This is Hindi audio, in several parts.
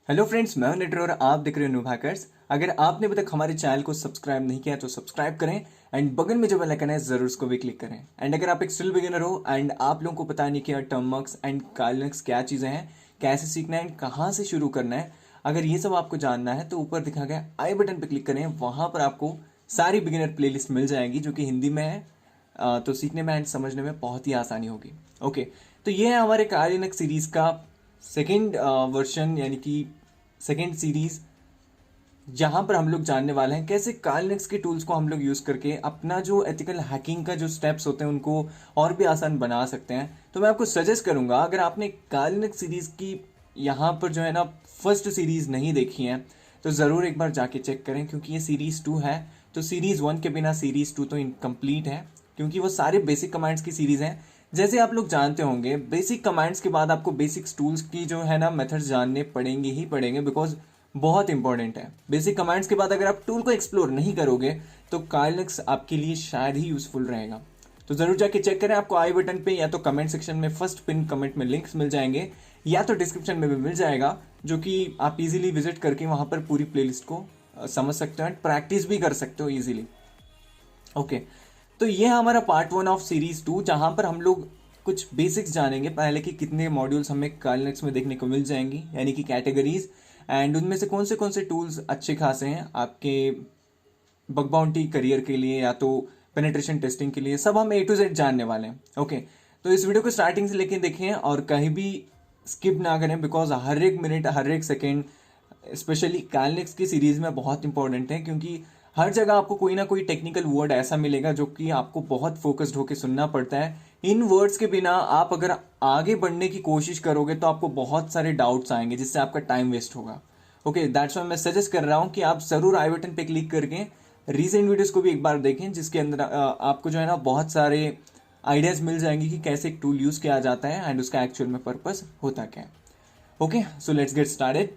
हेलो फ्रेंड्स, मैं हूं निटर और आप देख रहे हो न्यूब हैकर्स। अगर आपने अभी तक हमारे चैनल को सब्सक्राइब नहीं किया तो सब्सक्राइब करें एंड बगल में जो बेल आइकन है जरूर उसको भी क्लिक करें। एंड अगर आप एक स्टिल बिगिनर हो एंड आप लोगों को पता नहीं कि टर्मक्स एंड कालनक्स क्या चीज़ें हैं, कैसे सीखना है एंड कहाँ से शुरू करना है, अगर ये सब आपको जानना है तो ऊपर दिखा गया आई बटन पर क्लिक करें। वहाँ पर आपको सारी बिगिनर प्लेलिस्ट मिल जाएंगी जो कि हिंदी में है, तो सीखने में एंड समझने में बहुत ही आसानी होगी। ओके, तो ये है हमारे कालिनक्स सीरीज़ का सेकेंड वर्जन यानी कि सेकेंड सीरीज, जहां पर हम लोग जानने वाले हैं कैसे कालनेक्स के टूल्स को हम लोग यूज करके अपना जो एथिकल हैकिंग का जो स्टेप्स होते हैं उनको और भी आसान बना सकते हैं। तो मैं आपको सजेस्ट करूंगा, अगर आपने कालनेक्स सीरीज की यहाँ पर जो है ना फर्स्ट सीरीज नहीं देखी है तो ज़रूर एक बार जाके चेक करें, क्योंकि ये सीरीज 2 है। तो सीरीज 1 के बिना सीरीज 2 तो इनकम्प्लीट है, क्योंकि वो सारे बेसिक कमांड्स की सीरीज हैं। जैसे आप लोग जानते होंगे, बेसिक कमांड्स के बाद आपको बेसिक्स टूल्स की जो है ना मेथड्स जानने पड़ेंगे ही पड़ेंगे, बिकॉज बहुत इंपॉर्टेंट है। बेसिक कमांड्स के बाद अगर आप टूल को एक्सप्लोर नहीं करोगे तो काइनेक्स आपके लिए शायद ही यूजफुल रहेगा। तो जरूर जाके चेक करें, आपको आई बटन पे या तो कमेंट सेक्शन में फर्स्ट पिन कमेंट में लिंक्स मिल जाएंगे या तो डिस्क्रिप्शन में भी मिल जाएगा, जो कि आप इजीली विजिट करके वहां पर पूरी प्लेलिस्ट को समझ सकते हो एंड प्रैक्टिस भी कर सकते हो इजीली। ओके, तो ये है हमारा पार्ट 1 ऑफ सीरीज 2, जहां पर हम लोग कुछ बेसिक्स जानेंगे पहले कि कितने मॉड्यूल्स हमें काइनेक्स में देखने को मिल जाएंगी, यानी कि कैटेगरीज, एंड उनमें से कौन से टूल्स अच्छे खासे हैं आपके बग बाउंटी करियर के लिए या तो पेनिट्रेशन टेस्टिंग के लिए। सब हम A to Z जानने वाले हैं। ओके, तो इस वीडियो को स्टार्टिंग से लेके देखें और कहीं भी स्किप ना करें, बिकॉज हर एक मिनट हर एक सेकेंड स्पेशली काइनेक्स की सीरीज में बहुत इंपॉर्टेंट है, क्योंकि हर जगह आपको कोई ना कोई टेक्निकल वर्ड ऐसा मिलेगा जो कि आपको बहुत फोकस्ड होकर सुनना पड़ता है। इन वर्ड्स के बिना आप अगर आगे बढ़ने की कोशिश करोगे तो आपको बहुत सारे डाउट्स आएंगे, जिससे आपका टाइम वेस्ट होगा। ओके, दैट्स व्हाई मैं सजेस्ट कर रहा हूं कि आप जरूर आई बटन पे क्लिक करके रीसेंट वीडियोस को भी एक बार देखें, जिसके अंदर आपको जो है ना बहुत सारे आइडियाज मिल जाएंगे कि कैसे एक टूल यूज किया जाता है एंड उसका एक्चुअल में पर्पस होता क्या है। Okay, so let's get started.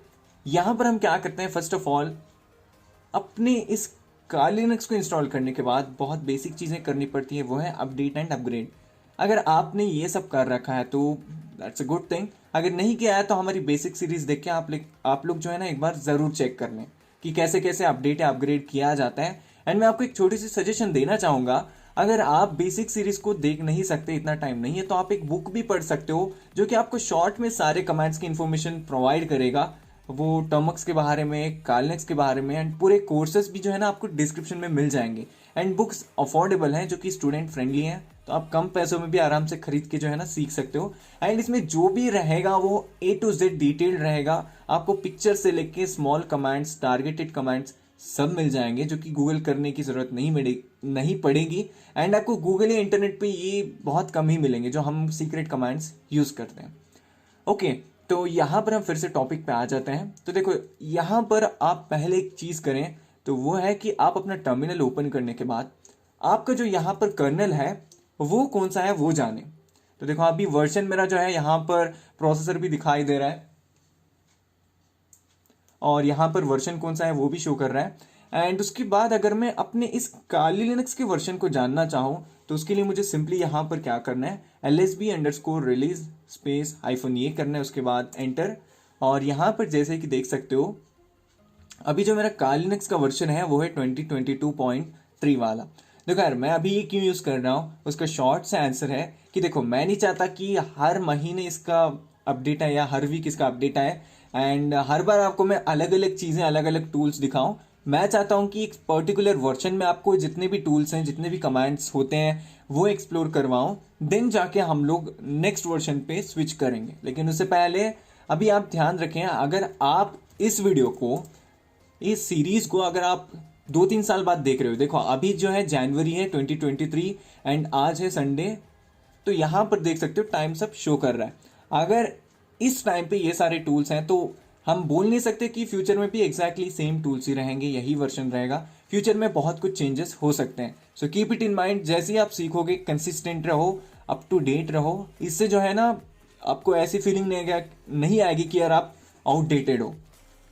यहां पर हम क्या करते हैं, फर्स्ट ऑफ ऑल अपने इस कालिनक्स को इंस्टॉल करने के बाद बहुत बेसिक चीज़ें करनी पड़ती है, वो है अपडेट एंड अपग्रेड। अगर आपने ये सब कर रखा है तो दैट्स अ गुड थिंग। अगर नहीं किया है तो हमारी बेसिक सीरीज देख के आप लोग जो है ना एक बार ज़रूर चेक कर लें कि कैसे कैसे अपडेट या अपग्रेड किया जाता है। एंड मैं आपको एक छोटी सी सजेशन देना चाहूँगा, अगर आप बेसिक सीरीज को देख नहीं सकते, इतना टाइम नहीं है, तो आप एक बुक भी पढ़ सकते हो जो कि आपको शॉर्ट में सारे कमांड्स की इन्फॉर्मेशन प्रोवाइड करेगा। वो टर्मक्स के बारे में, कालनेक्स के बारे में एंड पूरे कोर्सेज भी जो है ना आपको डिस्क्रिप्शन में मिल जाएंगे। एंड बुक्स अफोर्डेबल हैं, जो कि स्टूडेंट फ्रेंडली हैं, तो आप कम पैसों में भी आराम से खरीद के जो है ना सीख सकते हो। एंड इसमें जो भी रहेगा वो A to Z डिटेल्ड रहेगा। आपको पिक्चर से लेके स्मॉल कमांड्स, टारगेटेड कमांड्स सब मिल जाएंगे, जो कि गूगल करने की जरूरत नहीं पड़ेगी। एंड आपको गूगल या इंटरनेट पे ये बहुत कम ही मिलेंगे जो हम सीक्रेट कमांड्स यूज करते हैं। ओके, तो यहां पर हम फिर से टॉपिक पे आ जाते हैं। तो देखो, यहां पर आप पहले एक चीज करें, तो वो है कि आप अपना टर्मिनल ओपन करने के बाद आपका जो यहां पर कर्नल है वो कौन सा है वो जाने। तो देखो, अभी वर्जन मेरा जो है यहां पर प्रोसेसर भी दिखाई दे रहा है और यहां पर वर्जन कौन सा है वो भी शो कर रहा है। एंड उसके बाद अगर मैं अपने इस काली लिनक्स के वर्जन को जानना चाहूं तो उसके लिए मुझे सिंपली यहां पर क्या करना है, lsb_release स्पेस हाइफन ये करना है, उसके बाद एंटर। और यहां पर जैसे कि देख सकते हो, अभी जो मेरा काली लिनक्स का वर्जन है वो है 2022.3 वाला। देखो यार, मैं अभी ये क्यों यूज कर रहा हूँ, उसका शॉर्ट सा आंसर है कि देखो, मैं नहीं चाहता कि हर महीने इसका अपडेट आए या हर वीक इसका अपडेट आए एंड हर बार आपको मैं अलग अलग चीजें, अलग अलग टूल्स दिखाऊं। मैं चाहता हूं कि एक पर्टिकुलर वर्जन में आपको जितने भी टूल्स हैं, जितने भी कमांड्स होते हैं वो एक्सप्लोर करवाऊं, देन जाके हम लोग नेक्स्ट वर्जन पे स्विच करेंगे। लेकिन उससे पहले अभी आप ध्यान रखें, अगर आप इस वीडियो को, इस सीरीज को अगर आप 2-3 साल बाद देख रहे हो, देखो अभी जो है जनवरी है 2023 एंड आज है संडे, तो यहां पर देख सकते हो टाइम सब शो कर रहा है। अगर इस टाइम पे ये सारे टूल्स हैं तो हम बोल नहीं सकते कि फ्यूचर में भी एग्जैक्टली सेम टूल्स ही रहेंगे, यही वर्जन रहेगा। फ्यूचर में बहुत कुछ चेंजेस हो सकते हैं, so keep it in mind. जैसे ही आप सीखोगे, कंसिस्टेंट रहो, अप टू डेट रहो, इससे जो है ना आपको ऐसी फीलिंग नहीं आएगी कि यार आप आउटडेटेड हो।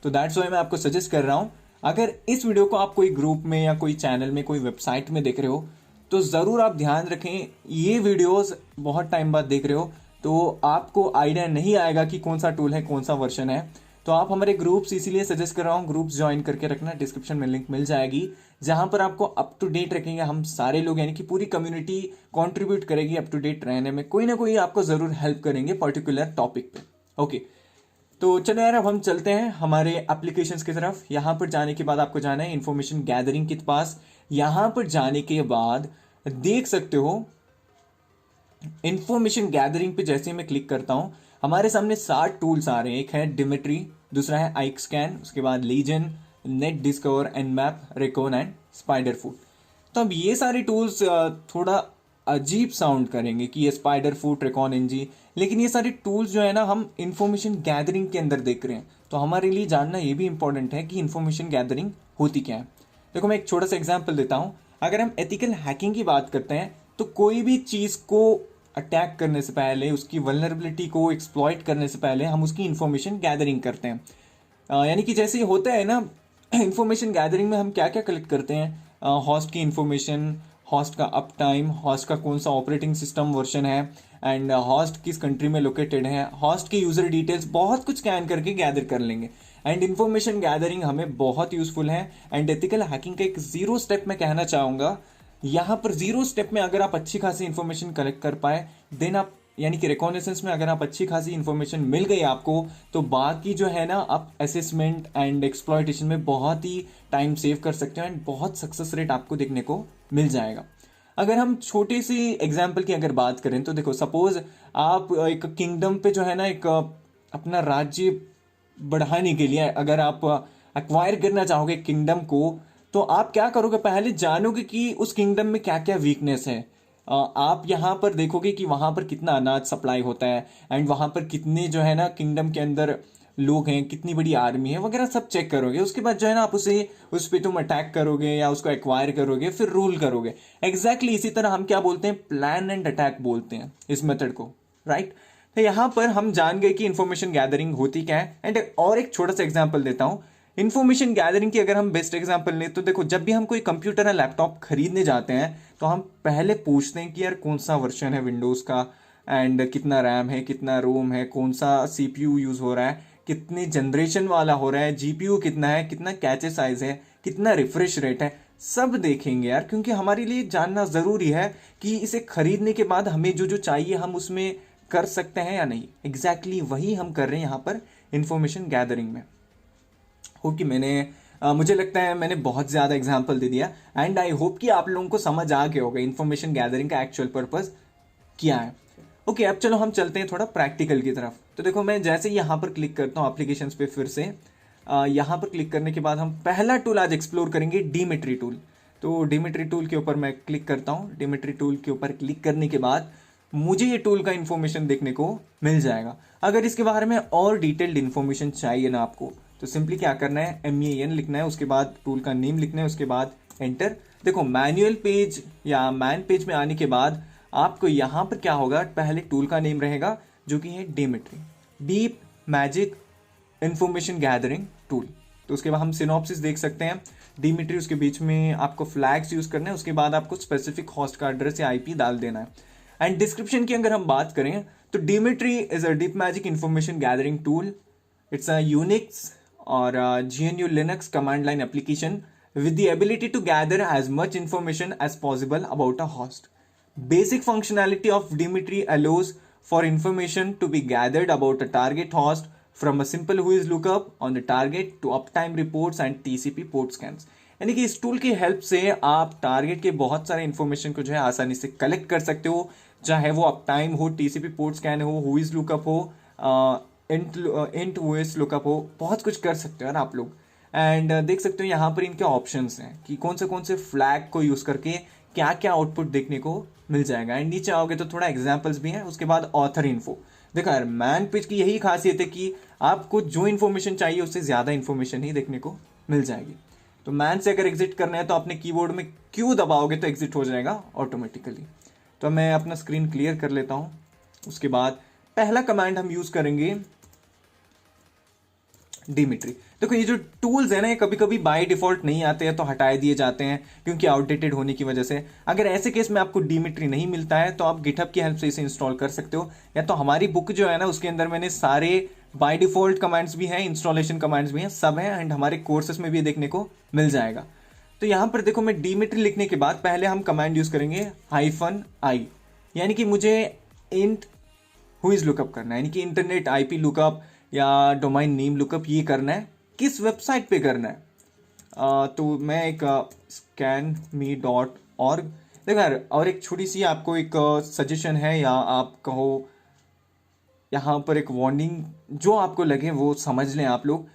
तो दैट्स वाई मैं आपको सजेस्ट कर रहा हूं, अगर इस वीडियो को आप कोई ग्रुप में या कोई चैनल में, कोई वेबसाइट में देख रहे हो तो ज़रूर आप ध्यान रखें, ये वीडियोस बहुत टाइम बाद देख रहे हो तो आपको आइडिया नहीं आएगा कि कौन सा टूल है, कौन सा वर्जन है। तो आप हमारे ग्रुप्स इसीलिए सजेस्ट कर रहा हूँ, ग्रुप्स ज्वाइन करके रखना, डिस्क्रिप्शन में लिंक मिल जाएगी, जहां पर आपको अप टू डेट रखेंगे हम सारे लोग, यानी कि पूरी कम्युनिटी कंट्रीब्यूट करेगी अप टू डेट रहने में, कोई ना कोई आपको जरूर हेल्प करेंगे पर्टिकुलर टॉपिक पे। ओके, तो चलो यार अब हम चलते हैं हमारे एप्लीकेशंस की तरफ। यहां पर जाने के बाद आपको जाना है इंफॉर्मेशन गैदरिंग के पास। यहां पर जाने के बाद देख सकते हो इंफॉर्मेशन गैदरिंग पे जैसे मैं क्लिक करता हूं, हमारे सामने 7 टूल्स आ रहे हैं। एक है डिमिट्री, दूसरा है आइक स्कैन, उसके बाद legion, net discover, Nmap, recon and spider foot. तो अब ये सारे टूल्स थोड़ा अजीब साउंड करेंगे कि ये स्पाइडर फूट, रेकॉन एनजी, लेकिन ये सारे टूल्स जो है ना हम इंफॉर्मेशन गैदरिंग के अंदर देख रहे हैं, तो हमारे लिए जानना ये भी इंपॉर्टेंट है कि इंफॉर्मेशन गैदरिंग होती क्या है। देखो मैं एक छोटा सा एग्जाम्पल देता हूं। अगर हम एथिकल हैकिंग की बात करते हैं तो कोई भी चीज को अटैक करने से पहले, उसकी वल्नरेबिलिटी को एक्सप्लॉइट करने से पहले हम उसकी इंफॉर्मेशन गैदरिंग करते हैं। यानी कि जैसे होता है ना, इंफॉर्मेशन गैदरिंग में हम क्या क्या कलेक्ट करते हैं, हॉस्ट की इंफॉर्मेशन, हॉस्ट का अप टाइम, हॉस्ट का कौन सा ऑपरेटिंग सिस्टम वर्जन है, एंड हॉस्ट किस कंट्री में लोकेटेड है, हॉस्ट की यूजर डिटेल्स, बहुत कुछ स्कैन करके गैदर कर लेंगे। एंड इंफॉर्मेशन गैदरिंग हमें बहुत यूजफुल है। एंड एथिकल हैकिंग का एक 0 स्टेप मैं कहना चाहूंगा, यहां पर 0 स्टेप में अगर आप अच्छी खासी इंफॉर्मेशन कलेक्ट कर पाए, देन आप, यानी कि रिकॉनेसेंस में अगर आप अच्छी खासी इंफॉर्मेशन मिल गई आपको, तो बाकी जो है ना आप असेसमेंट एंड एक्सप्लॉयटेशन में बहुत ही टाइम सेव कर सकते हो एंड बहुत सक्सेस रेट आपको देखने को मिल जाएगा। अगर हम छोटी सी एग्जाम्पल की अगर बात करें तो देखो, सपोज आप एक किंगडम पे जो है ना एक अपना राज्य बढ़ाने के लिए अगर आप एक्वायर करना चाहोगे किंगडम को, तो आप क्या करोगे, पहले जानोगे कि उस किंगडम में क्या क्या वीकनेस है। आप यहां पर देखोगे कि वहां पर कितना अनाज सप्लाई होता है, एंड वहां पर कितने जो है ना किंगडम के अंदर लोग हैं, कितनी बड़ी आर्मी है वगैरह सब चेक करोगे। उसके बाद जो है ना आप उस पर तुम अटैक करोगे या उसको एक्वायर करोगे, फिर रूल करोगे। एग्जैक्टली इसी तरह हम क्या बोलते हैं, प्लान एंड अटैक बोलते हैं इस मेथड को, राइट। तो यहां पर हम जान गए कि इंफॉर्मेशन गैदरिंग होती क्या है। एंड और एक छोटा सा एग्जाम्पल देता हूं इंफॉर्मेशन गैदरिंग की। अगर हम बेस्ट एग्जांपल लें तो देखो, जब भी हम कोई कंप्यूटर या लैपटॉप खरीदने जाते हैं तो हम पहले पूछते हैं कि यार कौन सा वर्जन है विंडोज का, एंड कितना रैम है, कितना रोम है, कौन सा सीपीयू यूज हो रहा है, कितने जनरेशन वाला हो रहा है, जीपीयू कितना है, कितना कैचे साइज है, कितना रिफ्रेश रेट है, सब देखेंगे यार, क्योंकि हमारे लिए जानना जरूरी है कि इसे खरीदने के बाद हमें जो जो चाहिए हम उसमें कर सकते हैं या नहीं। एग्जैक्टली वही हम कर रहे हैं यहाँ पर इंफॉर्मेशन गैदरिंग में। होप कि मुझे लगता है मैंने बहुत ज्यादा एग्जाम्पल दे दिया, एंड आई होप कि आप लोगों को समझ आ गया होगा इंफॉर्मेशन गैदरिंग का एक्चुअल पर्पस क्या है। ओके, अब चलो हम चलते हैं थोड़ा प्रैक्टिकल की तरफ। तो देखो मैं जैसे यहां पर क्लिक करता हूं एप्लीकेशंस पे, फिर से यहां पर क्लिक करने के बाद हम पहला टूल आज एक्सप्लोर करेंगे, डिमिट्री टूल। तो डिमिट्री टूल के ऊपर मैं क्लिक करता हूं। डिमिट्री टूल के ऊपर क्लिक करने के बाद मुझे ये टूल का इंफॉर्मेशन देखने को मिल जाएगा। अगर इसके बारे में और डिटेल्ड इंफॉर्मेशन चाहिए ना आपको, तो सिंपली क्या करना है, MEAN लिखना है, उसके बाद टूल का नेम लिखना है, उसके बाद एंटर। देखो मैनुअल पेज या मैन पेज में आने के बाद आपको यहां पर क्या होगा, पहले टूल का नेम रहेगा जो कि है Dmitry, deep magic information gathering tool. तो उसके बाद हम सिनॉप्सिस देख सकते हैं, डिमिट्री, उसके बीच में आपको फ्लैग्स यूज करना है, उसके बाद आपको स्पेसिफिक होस्ट का एड्रेस या IP डाल देना है। एंड डिस्क्रिप्शन की अगर हम बात करें तो Dmitry is a deep magic information gathering tool. It's a Unix or GNU Linux command line application with the ability to gather as much information as possible about a host. Basic functionality of Dimitri allows for information to be gathered about a target host from a simple whois lookup on the target to uptime reports and TCP port scans. यानी कि इस टूल की हेल्प से आप टारगेट के बहुत सारे इंफॉर्मेशन को जो है आसानी से कलेक्ट कर सकते हो, चाहे वो अपटाइम हो, TCP पोर्ट स्कैन हो, हुईज लुकअप हो, इंट OS लुकअप हो, बहुत कुछ कर सकते हो यार आप लोग। एंड देख सकते हो यहाँ पर इनके ऑप्शंस हैं कि कौन से फ्लैग को यूज करके क्या क्या आउटपुट देखने को मिल जाएगा। एंड नीचे आओगे तो थोड़ा एग्जांपल्स भी हैं, उसके बाद ऑथर इन्फो। देखो यार मैन पेज की यही खासियत है कि आपको जो इन्फॉर्मेशन चाहिए उससे ज्यादा इन्फॉर्मेशन ही देखने को मिल जाएगी। तो मैन से अगर एग्जिट करना है तो अपने कीबोर्ड में Q दबाओगे तो एग्जिट हो जाएगा ऑटोमेटिकली। तो मैं अपना स्क्रीन क्लियर कर लेता हूं। उसके बाद पहला कमांड हम यूज करेंगे डिमिट्री। देखो ये जो टूल्स है ना, ये कभी कभी बाय डिफॉल्ट नहीं आते हैं तो हटाए दिए जाते हैं क्योंकि आउटडेटेड होने की वजह से। अगर ऐसे केस में आपको डिमिट्री नहीं मिलता है तो आप गिटहब की हेल्प से इसे इंस्टॉल कर सकते हो, या तो हमारी बुक जो है ना उसके अंदर मैंने सारे बाय डिफॉल्ट कमांड्स भी हैं, इंस्टॉलेशन कमांड्स भी हैं, सब हैं, एंड हमारे कोर्सेस में भी देखने को मिल जाएगा। तो यहां पर देखो, मैं डिमिट्री लिखने के बाद पहले हम कमांड यूज करेंगे -i, यानी कि मुझे इंट हुइज लुकअप करना है, यानी कि इंटरनेट आईपी लुकअप या डोमाइन नेम लुकअप ये करना है। किस वेबसाइट पे करना है? तो मैं एक scanme.org, देखो यार, और एक छोटी सी आपको एक सजेशन है, या आप कहो यहाँ पर एक वार्निंग, जो आपको लगे वो समझ लें आप लोग।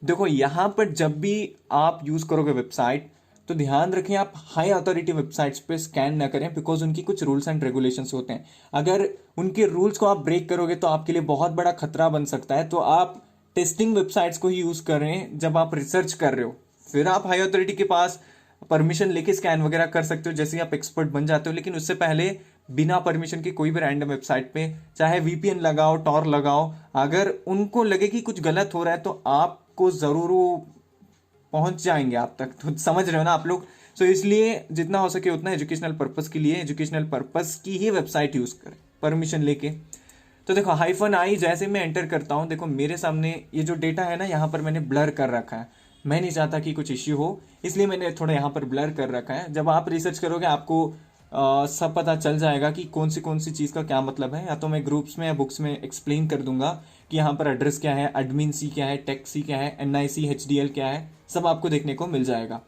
देखो यहाँ पर जब भी आप यूज करोगे वेबसाइट, तो ध्यान रखें आप हाई अथॉरिटी वेबसाइट्स पे स्कैन ना करें, बिकॉज उनकी कुछ रूल्स एंड रेगुलेशंस होते हैं। अगर उनके रूल्स को आप ब्रेक करोगे तो आपके लिए बहुत बड़ा खतरा बन सकता है। तो आप टेस्टिंग वेबसाइट्स को ही यूज करें जब आप रिसर्च कर रहे हो, फिर आप हाई अथॉरिटी के पास परमिशन लेके स्कैन वगैरह कर सकते हो, जैसे आप एक्सपर्ट बन जाते हो। लेकिन उससे पहले बिना परमिशन के कोई भी रैंडम वेबसाइट पे चाहे वीपीएन लगाओ, टॉर लगाओ, अगर उनको लगे कि कुछ गलत हो रहा है तो आपको जरूर वो पहुंच जाएंगे आप तक। तो समझ रहे हो ना आप लोग? सो इसलिए जितना हो सके उतना एजुकेशनल पर्पस के लिए एजुकेशनल पर्पस की ही वेबसाइट यूज करें परमिशन लेके। तो देखो -i जैसे मैं एंटर करता हूं, देखो मेरे सामने ये जो डेटा है ना, यहाँ पर मैंने ब्लर कर रखा है। मैं नहीं चाहता कि कुछ इश्यू हो, इसलिए मैंने थोड़ा यहाँ पर ब्लर कर रखा है। जब आप रिसर्च करोगे आपको सब पता चल जाएगा कि कौन सी चीज़ का क्या मतलब है। या तो मैं ग्रुप्स में या बुक्स में एक्सप्लेन कर दूंगा कि यहाँ पर एड्रेस क्या है, एडमिन सी क्या है, टेक सी क्या है, NIC HDL क्या है, सब आपको देखने को मिल जाएगा।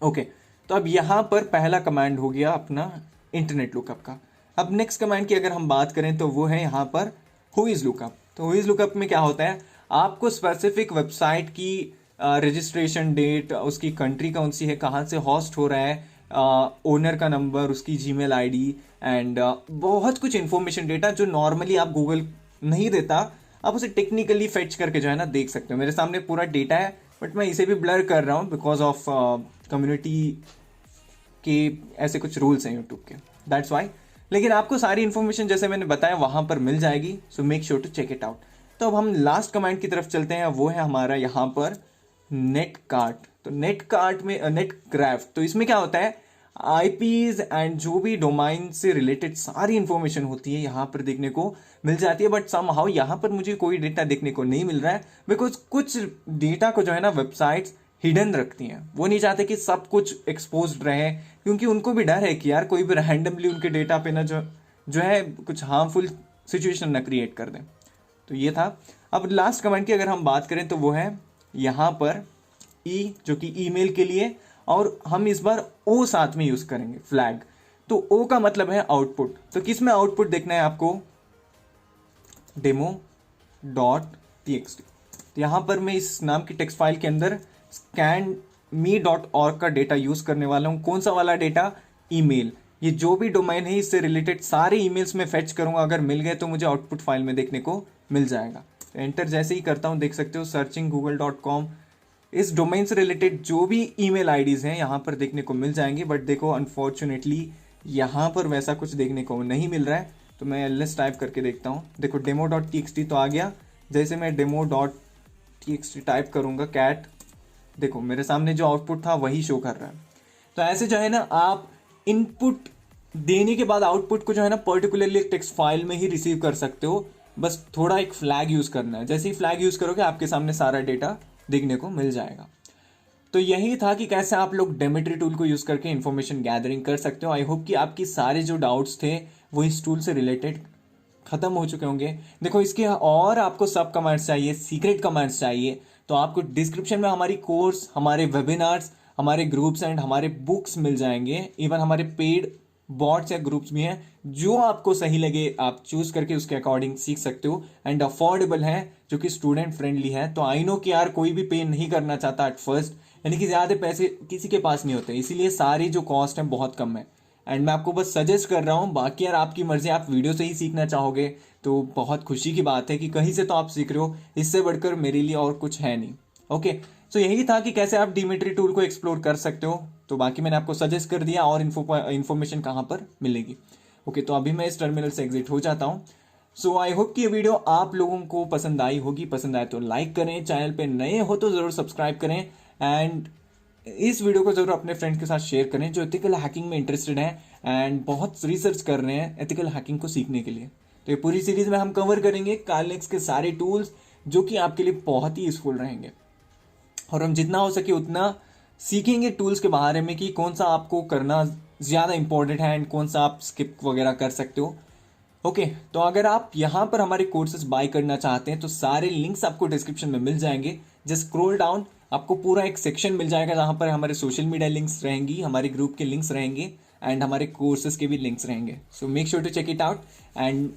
ओके, तो अब यहाँ पर पहला कमांड हो गया अपना इंटरनेट लुकअप का। अब नेक्स्ट कमांड की अगर हम बात करें तो वो है यहाँ पर हुइज लुकअप। तो हुइज लुकअप में क्या होता है, आपको स्पेसिफिक वेबसाइट की रजिस्ट्रेशन डेट, उसकी कंट्री कौन सी है, कहाँ से होस्ट हो रहा है, ओनर का नंबर, उसकी जीमेल आईडी, एंड बहुत कुछ इंफॉर्मेशन डेटा जो नॉर्मली आप गूगल नहीं देता, आप उसे टेक्निकली फेच करके जो है ना देख सकते हो। मेरे सामने पूरा डेटा है, बट मैं इसे भी ब्लर कर रहा हूँ बिकॉज ऑफ कम्युनिटी के ऐसे कुछ रूल्स हैं यूट्यूब के, दैट्स वाई। लेकिन आपको सारी इन्फॉर्मेशन जैसे मैंने बताया वहां पर मिल जाएगी, so make sure to check it out. तो अब हम लास्ट कमांड की तरफ चलते हैं, वो है हमारा यहाँ पर नेट कार्ट। तो नेट कार्ट में नेट ग्राफ, तो इसमें क्या होता है, आईपीज एंड जो भी डोमाइन से रिलेटेड सारी इंफॉर्मेशन होती है यहाँ पर देखने को मिल जाती है। बट समहाउ यहाँ पर मुझे कोई डेटा देखने को नहीं मिल रहा है, बिकॉज कुछ डेटा को जो है ना वेबसाइट्स हिडन रखती हैं। वो नहीं चाहते कि सब कुछ एक्सपोज्ड रहे, क्योंकि उनको भी डर है कि यार कोई भी रैंडमली उनके डेटा पे ना जो है कुछ हार्मफुल सिचुएशन ना क्रिएट कर दें। तो ये था। अब लास्ट कमांड की अगर हम बात करें तो वो है यहाँ पर जो कि ईमेल के लिए, और हम इस बार ओ साथ में यूज करेंगे, फ्लैग। तो ओ का मतलब है आउटपुट। तो किस में आउटपुट देखना है आपको, demo.txt। तो यहां पर मैं इस नाम की टेक्स्ट फाइल के अंदर scanme.org का डेटा यूज करने वाला हूं। कौन सा वाला डेटा, ईमेल। ये जो भी डोमेन है इससे रिलेटेड सारे ईमेल्स में फेच करूंगा, अगर मिल गए तो मुझे आउटपुट फाइल में देखने को मिल जाएगा। तो एंटर जैसे ही करता हूं, देख सकते हो सर्चिंग google.com, इस डोमेन से रिलेटेड जो भी ईमेल आईडीज हैं यहाँ पर देखने को मिल जाएंगे। बट देखो अनफॉर्चुनेटली यहाँ पर वैसा कुछ देखने को नहीं मिल रहा है। तो मैं ls टाइप करके देखता हूँ। देखो demo.txt तो आ गया। जैसे मैं demo.txt टाइप करूँगा कैट, देखो मेरे सामने जो आउटपुट था वही शो कर रहा है। तो ऐसे जो है ना आप इनपुट देने के बाद आउटपुट को जो है ना पर्टिकुलरली टेक्स्ट फाइल में ही रिसीव कर सकते हो। बस थोड़ा एक फ्लैग यूज करना है। जैसे ही फ्लैग यूज करोगे आपके सामने सारा डेटा देखने को मिल जाएगा। तो यही था कि कैसे आप लोग डेमेट्री टूल को यूज करके इंफॉर्मेशन गैदरिंग कर सकते हो। आई होप कि आपकी सारे जो डाउट्स थे वो इस टूल से रिलेटेड खत्म हो चुके होंगे। देखो इसके और आपको सब कमांड्स चाहिए, सीक्रेट कमांड्स चाहिए, तो आपको डिस्क्रिप्शन में हमारी कोर्स, हमारे वेबिनार्स, हमारे ग्रुप्स एंड हमारे बुक्स मिल जाएंगे। इवन हमारे पेड बॉट्स या ग्रुप्स भी हैं, जो आपको सही लगे आप चूज करके उसके अकॉर्डिंग सीख सकते हो। एंड अफोर्डेबल है, जो कि स्टूडेंट फ्रेंडली है। तो आई नो कि यार कोई भी पे नहीं करना चाहता एट फर्स्ट, यानी कि ज्यादा पैसे किसी के पास नहीं होते, इसीलिए सारी जो कॉस्ट है बहुत कम है। एंड मैं आपको बस सजेस्ट कर रहा हूँ, बाकी यार आपकी मर्जी, आप वीडियो से ही सीखना चाहोगे तो बहुत खुशी की बात है कि कहीं से तो आप सीख रहे हो, इससे बढ़कर मेरे लिए और कुछ है नहीं। ओके, सो यही था कि कैसे आप डिमिट्री टूल को एक्सप्लोर कर सकते हो। तो बाकी मैंने आपको सजेस्ट कर दिया, और इन्फॉर्मेशन कहाँ पर मिलेगी। ओके, तो अभी मैं इस टर्मिनल से एग्जिट हो जाता हूँ। सो आई होप कि ये वीडियो आप लोगों को पसंद आई होगी। पसंद आए तो लाइक करें, चैनल पे नए हो तो जरूर सब्सक्राइब करें, एंड इस वीडियो को जरूर अपने फ्रेंड्स के साथ शेयर करें जो एथिकल हैकिंग में इंटरेस्टेड हैं एंड बहुत रिसर्च कर रहे हैं एथिकल हैकिंग को सीखने के लिए। तो ये पूरी सीरीज में हम कवर करेंगे कार्लिनेक्स के सारे टूल्स जो कि आपके लिए बहुत ही यूजफुल रहेंगे, और हम जितना हो सके उतना सीखेंगे टूल्स के बारे में कि कौन सा आपको करना ज़्यादा इंपॉर्टेंट है एंड कौन सा आप स्किप वगैरह कर सकते हो। ओके, तो अगर आप यहाँ पर हमारे कोर्सेज बाय करना चाहते हैं तो सारे लिंक्स आपको डिस्क्रिप्शन में मिल जाएंगे। जस्ट स्क्रॉल डाउन, आपको पूरा एक सेक्शन मिल जाएगा जहाँ पर हमारे सोशल मीडिया लिंक्स रहेंगी, हमारे ग्रुप के लिंक्स रहेंगे एंड हमारे कोर्सेज के भी लिंक्स रहेंगे। So make sure to check it out and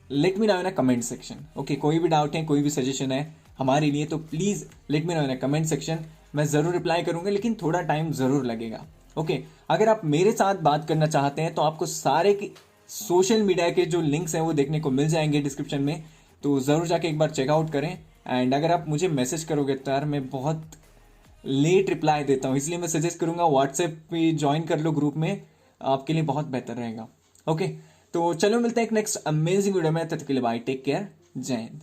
let me know in a comment section. Okay, कोई भी डाउट है, कोई भी सजेशन है हमारे लिए तो please let me know in a comment section. मैं ज़रूर रिप्लाई करूँगा, लेकिन थोड़ा टाइम ज़रूर लगेगा। ओके, अगर आप मेरे साथ बात करना चाहते हैं तो आपको सारे सोशल मीडिया के जो लिंक्स हैं वो देखने को मिल जाएंगे डिस्क्रिप्शन में, तो ज़रूर जाके एक बार चेकआउट करें। एंड अगर आप मुझे मैसेज करोगे तो यार मैं बहुत लेट रिप्लाई देता हूँ, इसलिए मैं सजेस्ट करूँगा व्हाट्सएप पे ज्वाइन कर लो ग्रुप में, आपके लिए बहुत बेहतर रहेगा। ओके, तो चलो मिलते हैं एक नेक्स्ट अमेजिंग वीडियो में, तब तक के लिए बाय, टेक केयर, जय हिंद।